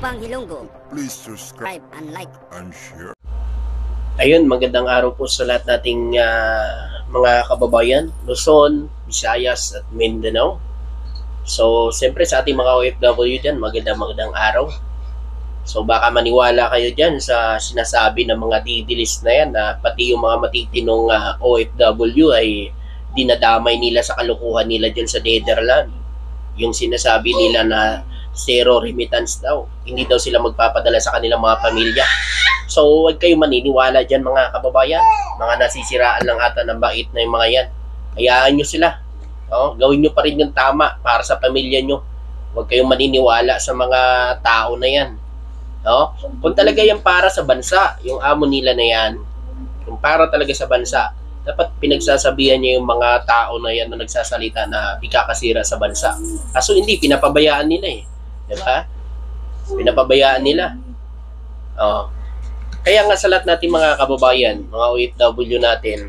Bang Ilonggo. Please subscribe And like. and share. Ayun, magandang araw po sa lahat nating mga kababayan, Luzon, Visayas at Mindanao. So, siyempre sa ating mga OFW dyan, magandang araw. So, baka maniwala kayo dyan sa sinasabi ng mga didilis na yan na pati yung mga matitinong OFW ay dinadamay nila sa kalukuhan nila dyan sa Netherlands. Yung sinasabi nila na zero remittance daw. Hindi daw sila magpapadala sa kanilang mga pamilya. So, huwag kayong maniniwala dyan mga kababayan. Mga nasisiraan lang ata ng bait na yung mga yan. Hayaan nyo sila. Gawin nyo pa rin yung tama para sa pamilya nyo. Huwag kayong maniniwala sa mga tao na yan. Kung talaga yan para sa bansa, yung amo nila na yan, kung para talaga sa bansa, dapat pinagsasabihan niya yung mga tao na yan na nagsasalita na ikakasira sa bansa. Kaso hindi, pinapabayaan nila eh. Diba? Pinapabayaan nila. Kaya nga sa lahat natin mga kababayan, mga OFW natin,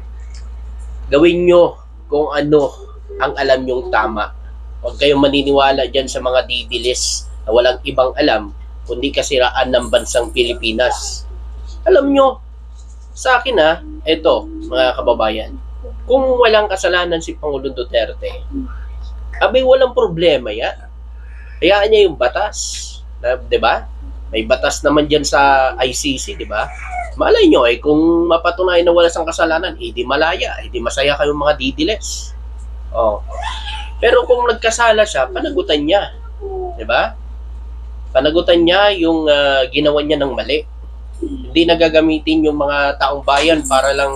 gawin nyo kung ano ang alam nyong tama. Huwag kayong maniniwala dyan sa mga didilis na walang ibang alam, kundi kasiraan ng bansang Pilipinas. Alam nyo, sa akin eto mga kababayan, kung walang kasalanan si Pangulong Duterte, abay walang problema yan. Hayaan niya yung batas. Diba? May batas naman dyan sa ICC, diba? Malay nyo kung mapatunayan na wala sang kasalanan, di malaya, di masaya kayong mga didiles. Pero kung nagkasala siya, panagutan niya. Diba? Panagutan niya yung ginawa niya ng mali. Hindi nagagamitin yung mga taong bayan para lang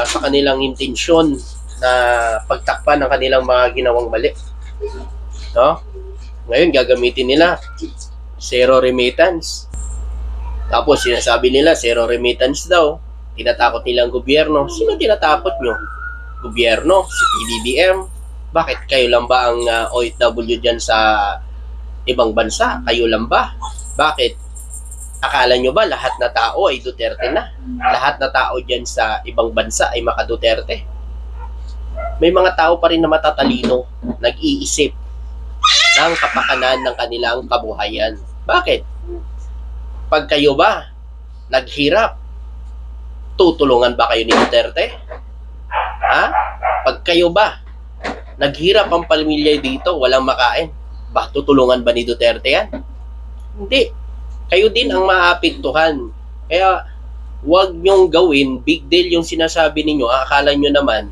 sa kanilang intensyon na pagtakpan ng kanilang mga ginawang mali. Ngayon gagamitin nila zero remittance. Tapos sinasabi nila zero remittance daw. Tinatakot nilang gobyerno. Sino tinatakot nyo? Gobyerno? Si PBBM? Bakit kayo lang ba ang OFW dyan sa ibang bansa? Kayo lang ba? Bakit? Akala nyo ba lahat na tao ay Duterte na? Lahat na tao dyan sa ibang bansa ay maka-Duterte? May mga tao pa rin na matatalino, nag-iisip ng kapakanan ng kanilang kabuhayan. Bakit? Pag kayo ba naghirap, tutulungan ba kayo ni Duterte? Pag kayo ba naghirap ang pamilya dito, walang makain, tutulungan ba ni Duterte yan? Hindi. Kayo din ang maapektuhan. Kaya, huwag nyong gawin, big deal yung sinasabi ninyo. Akala nyo naman,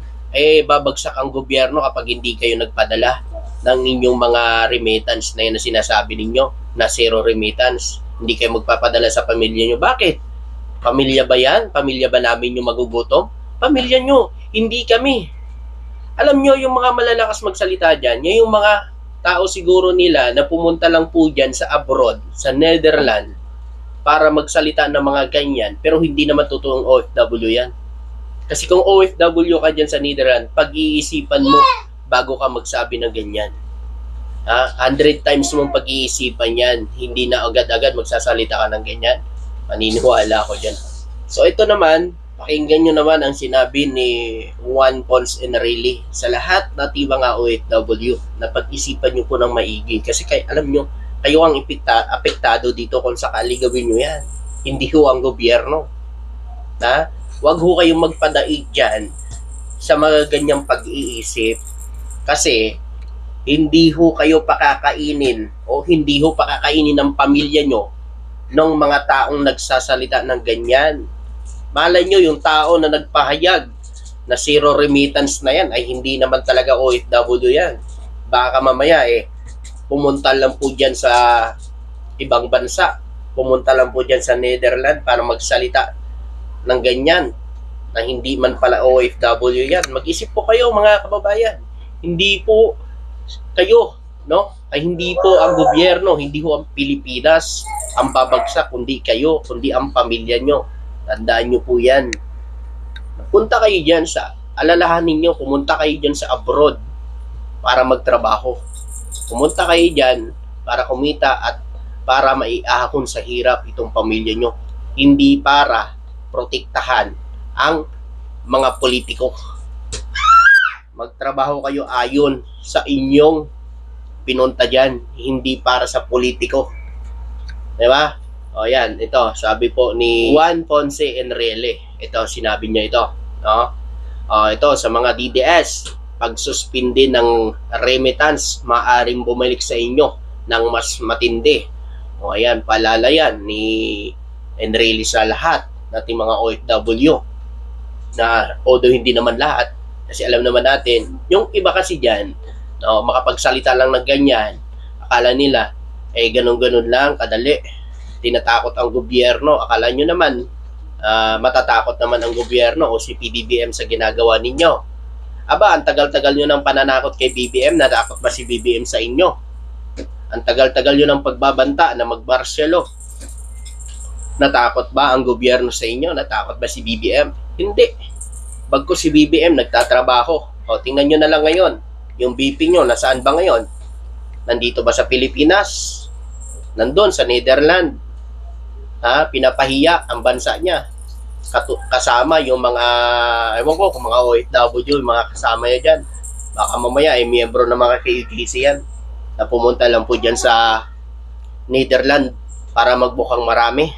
babagsak ang gobyerno kapag hindi kayo nagpadala ng inyong mga remittance na yun na sinasabi ninyo, na zero remittance. Hindi kayo magpapadala sa pamilya nyo. Bakit? Pamilya ba yan? Pamilya ba namin yung magugutom? Pamilya nyo, hindi kami. Alam nyo, yung mga malalakas magsalita dyan, yung mga tao siguro nila na pumunta lang po dyan sa abroad, sa Netherlands, para magsalita ng mga ganyan, pero hindi naman totoong OFW yan. Kasi kung OFW ka dyan sa Netherlands, pag-iisipan mo bago ka magsabi ng ganyan. 100 times mong pag-iisipan yan, hindi na agad-agad magsasalita ka ng ganyan. Maniniwala ako dyan. So ito naman, pakinggan nyo naman ang sinabi ni Juan Ponce Enrile sa lahat natin mga OFW na pag-isipan nyo po ng maigi. Kasi alam nyo, kayo ang apektado dito kung sakali gawin nyo yan. Hindi ho ang gobyerno. Huwag ho kayong magpadaig dyan sa mga ganyang pag-iisip. Kasi hindi ho kayo pakakainin o hindi ho pakakainin ng pamilya nyo ng mga taong nagsasalita ng ganyan. Malay nyo, yung tao na nagpahayag na zero remittance na yan ay hindi naman talaga OFW yan. Baka mamaya pumunta lang po dyan sa ibang bansa. Pumunta lang po dyan sa Netherlands para magsalita ng ganyan na hindi man pala OFW yan. Mag-isip po kayo mga kababayan. Hindi po kayo, ay hindi po ang gobyerno, hindi po ang Pilipinas ang babagsak, kundi kayo, kundi ang pamilya nyo. Tandaan nyo po yan. Punta kayo dyan alalahanin nyo, pumunta kayo dyan sa abroad para magtrabaho. Pumunta kayo dyan para kumita at para maiahon sa hirap itong pamilya nyo. Hindi para protektahan ang mga politiko. Magtrabaho kayo ayon sa inyong pinunta dyan, hindi para sa politiko. Di ba? O yan, ito, sabi po ni Juan Ponce Enrile. Ito, sinabi niya ito. No? O, ito, sa mga DDS, pagsuspindi ng remittance, maaring bumalik sa inyo ng mas matindi. O ayan, paalala yan ni Enrile sa lahat nating mga OFW na although hindi naman lahat, kasi alam naman natin, yung iba kasi dyan, no, makapagsalita lang ng ganyan, akala nila, ganun-ganun lang, kadali, tinatakot ang gobyerno, akala nyo naman, matatakot naman ang gobyerno o si PBBM sa ginagawa ninyo. Aba, ang tagal-tagal nyo ng pananakot kay BBM, natakot ba si BBM sa inyo? Ang tagal-tagal nyo ng pagbabanta na magmarsyalo, natakot ba ang gobyerno sa inyo? Natakot ba si BBM? Hindi. Bagko si BBM nagtatrabaho. O, tingnan nyo na lang ngayon. Yung BP nyo, nasaan ba ngayon? Nandito ba sa Pilipinas? Nandun sa Netherlands. Pinapahiya ang bansa niya. Kasama yung mga, ewan ko kung mga OFW, yung mga kasama niya dyan. Baka mamaya ay miyembro ng mga KUTC yan na pumunta lang po dyan sa Netherlands para magbukang marami.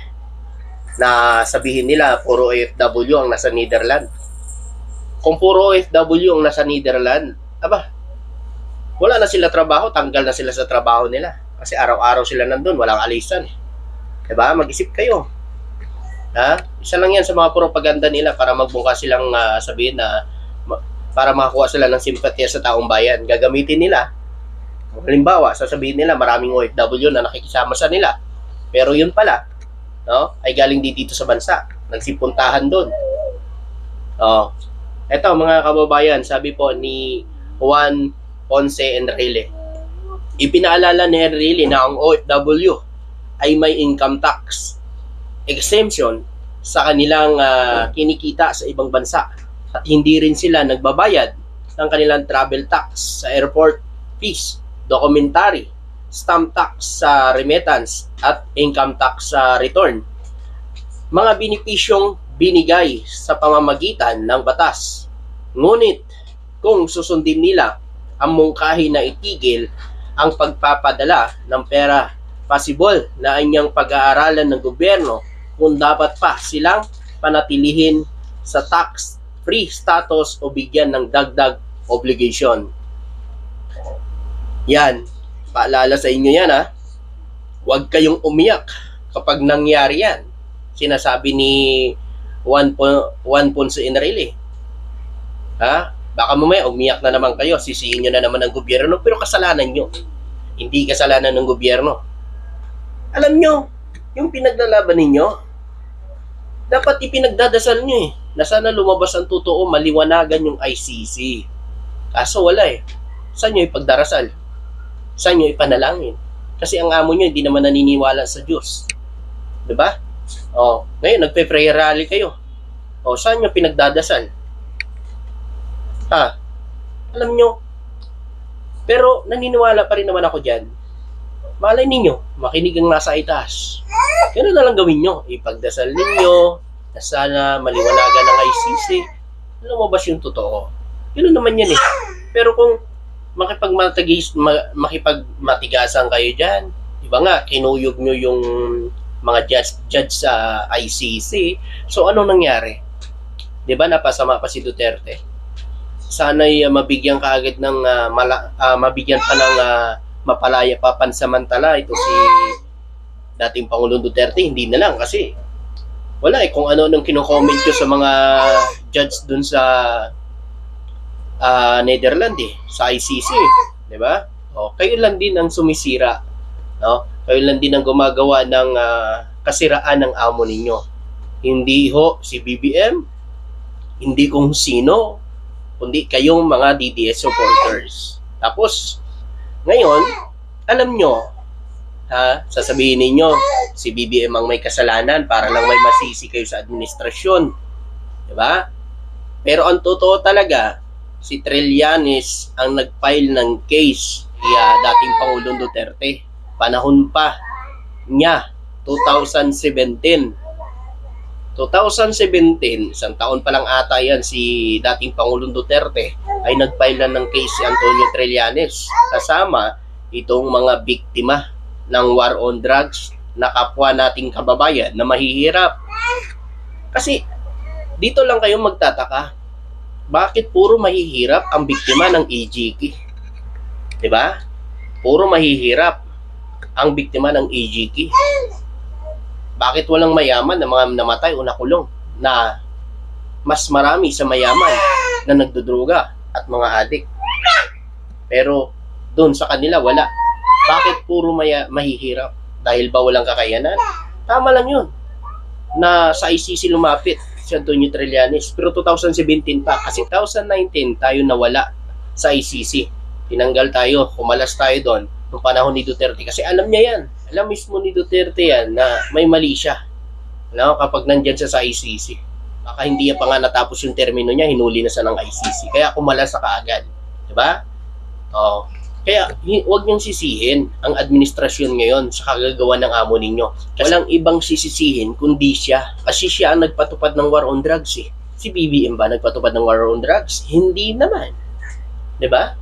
Na sabihin nila puro OFW ang nasa Netherlands. Kung puro OFW ang nasa Netherlands, aba, wala na sila trabaho, tanggal na sila sa trabaho nila. Kasi araw-araw sila nandun, walang alisan. Diba? Mag-isip kayo. Isa lang yan sa mga propaganda nila para magbungka silang sabihin na para makakuha sila ng simpatya sa taong bayan. Gagamitin nila. Halimbawa, sasabihin nila maraming OFW na nakikisama sa nila. Pero yun pala, no, ay galing dito sa bansa. Nagsipuntahan doon. Eto mga kababayan, sabi po ni Juan Ponce Enrile. Ipinaalala ni Enrile na ang OFW ay may income tax exemption sa kanilang kinikita sa ibang bansa. At hindi rin sila nagbabayad ng kanilang travel tax sa airport fees, documentary, stamp tax sa remittance at income tax sa return. Mga benepisyong binigay sa pamamagitan ng batas. Ngunit kung susundin nila ang mungkahi na itigil ang pagpapadala ng pera, possible na anyang pag-aaralan ng gobyerno kung dapat pa silang panatilihin sa tax-free status o bigyan ng dagdag obligation. Yan. Paalala sa inyo yan Huwag kayong umiyak kapag nangyari yan. Sinasabi ni Juan Ponce Enrile. Baka mamaya umiyak na naman kayo, sisihin nyo na naman ng gobyerno, pero kasalanan nyo. Hindi kasalanan ng gobyerno. Alam nyo, yung pinaglalaban ninyo, dapat ipinagdadasal nyo na sana lumabas ang totoo, maliwanagan yung ICC. Kaso wala Saan nyo ipagdarasal? Saan nyo ipanalangin? Kasi ang amo nyo hindi naman naniniwala sa Diyos. Diba? Ngayon nagpe-prayer rally kayo. Saan nyo pinagdadasal? Alam nyo, pero naniniwala pa rin naman ako dyan. Malay ninyo, makinig ang nasa itaas. Ganun na lang gawin nyo. Ipagdasal ninyo na sana maliwanagan ng ICC. Lumabas yung totoo. Ganun naman yan Pero kung makipagmatigasan kayo dyan. Diba nga, kinuyog nyo yung mga judge sa ICC. So, anong nangyari? Diba, napasama pa si Duterte? Sana'y mabigyan ka agad ng, mabigyan pa ng mapalaya pa pansamantala ito si dating Pangulong Duterte. Hindi na lang kasi wala kung ano-anong kino-comment ko sa mga judge dun sa Netherlands sa ICC, di ba? Kayo lang din ang sumisira, no? Kayo lang din ang gumagawa ng kasiraan ng amo ninyo. Hindi si BBM, hindi kung sino, kundi kayong mga DDS supporters. Tapos ngayon, alam nyo, sasabihin ninyo, si BBM ang may kasalanan para lang may masisi kayo sa administrasyon, di ba? Pero ang totoo talaga, si Trillanes ang nag-file ng case kaya dating Pangulong Duterte. Panahon pa niya, 2017. 2017, isang taon pa lang ata yan si dating Pangulong Duterte ay nag-file na ng case si Antonio Trillanes kasama itong mga biktima ng war on drugs na kapwa nating kababayan na mahihirap. Kasi dito lang kayo magtataka. Bakit puro mahihirap ang biktima ng AGK? 'Di ba? Puro mahihirap ang biktima ng AGK. Bakit walang mayaman na mga namatay o nakulong na mas marami sa mayaman na nagdudruga at mga adik? Pero doon sa kanila wala. Bakit puro mahihirap? Dahil ba walang kakayanan? Tama lang yun na sa ICC lumapit si Antonio Trillanes. Pero 2017 pa, kasi 2019 tayo nawala sa ICC. Tinanggal tayo, kumalas tayo doon noong panahon ni Duterte. Kasi alam niya yan. Alam mismo ni Duterte yan na may mali siya. Alam, kapag nandyan siya sa ICC. Baka hindi pa nga natapos yung termino niya, hinuli na siya ng ICC. Kaya kumalas sa kaagad. Diba? Oo. Kaya huwag niyong sisihin ang administrasyon ngayon sa kagagawa ng amo ninyo. Walang ibang sisisihin kundi siya. Kasi siya ang nagpatupad ng war on drugs eh. Si BBM ba nagpatupad ng war on drugs? Hindi naman. 'Di ba?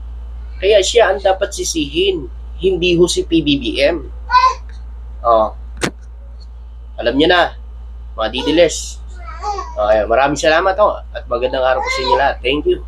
Kaya siya ang dapat sisihin. Hindi ho si PBBM. Oh. Alam niyo na, mga didiles. Okay, maraming salamat ho at magandang araw po sa inyo lahat. Thank you.